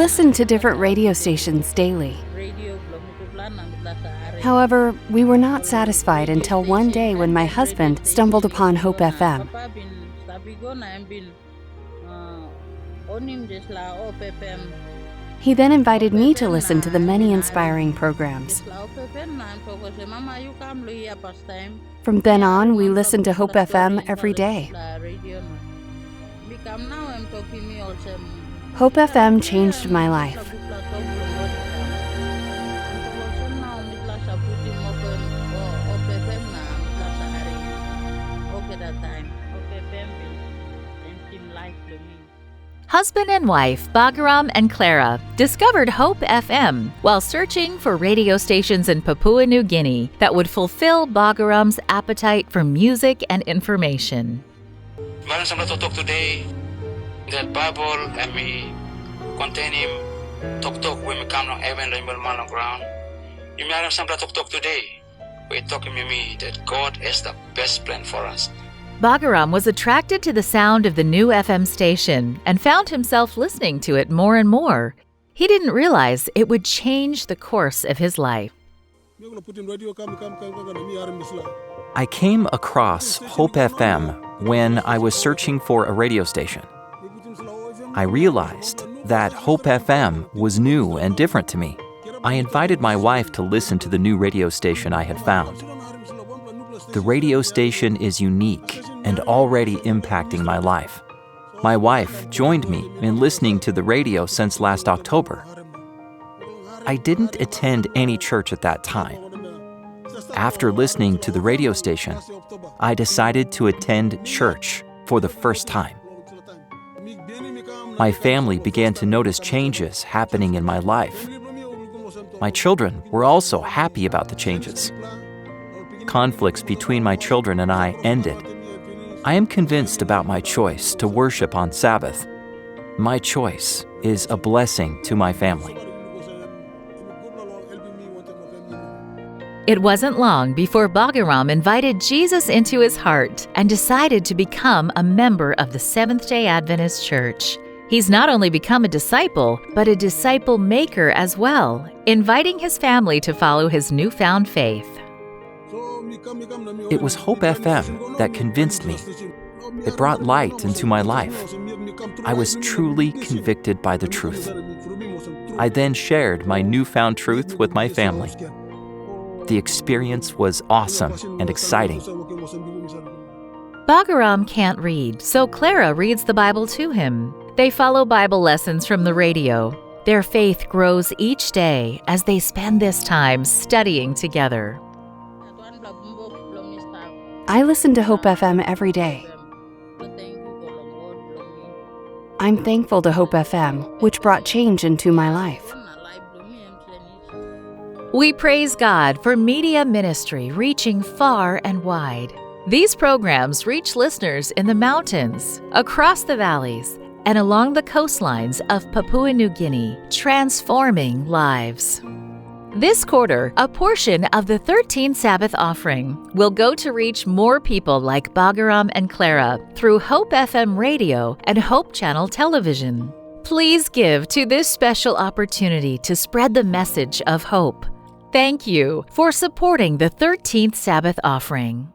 listened to different radio stations daily. However, we were not satisfied until one day when my husband stumbled upon Hope FM. He then invited me to listen to the many inspiring programs. From then on, we listened to Hope FM every day. Hope FM changed my life. Husband and wife Bagaram and Clara discovered Hope FM while searching for radio stations in Papua New Guinea that would fulfill Bagaram's appetite for music and information. Meron sa matutok today that Bible and me containing tok when we come on heaven and man on ground. You meron sa matutok today. We're talking to me that God has the best plan for us. Bagaram was attracted to the sound of the new FM station and found himself listening to it more and more. He didn't realize it would change the course of his life. I came across Hope FM when I was searching for a radio station. I realized that Hope FM was new and different to me. I invited my wife to listen to the new radio station I had found. The radio station is unique and already impacting my life. My wife joined me in listening to the radio since last October. I didn't attend any church at that time. After listening to the radio station, I decided to attend church for the first time. My family began to notice changes happening in my life. My children were also happy about the changes. Conflicts between my children and I ended. I am convinced about my choice to worship on Sabbath. My choice is a blessing to my family. It wasn't long before Bagaram invited Jesus into his heart and decided to become a member of the Seventh-day Adventist Church. He's not only become a disciple, but a disciple maker as well, inviting his family to follow his newfound faith. It was Hope FM that convinced me. It brought light into my life. I was truly convicted by the truth. I then shared my newfound truth with my family. The experience was awesome and exciting. Bagaram can't read, so Clara reads the Bible to him. They follow Bible lessons from the radio. Their faith grows each day as they spend this time studying together. I listen to Hope FM every day. I'm thankful to Hope FM, which brought change into my life. We praise God for media ministry reaching far and wide. These programs reach listeners in the mountains, across the valleys, and along the coastlines of Papua New Guinea, transforming lives. This quarter, a portion of the 13th Sabbath offering will go to reach more people like Bagaram and Clara through Hope FM Radio and Hope Channel Television. Please give to this special opportunity to spread the message of hope. Thank you for supporting the 13th Sabbath offering.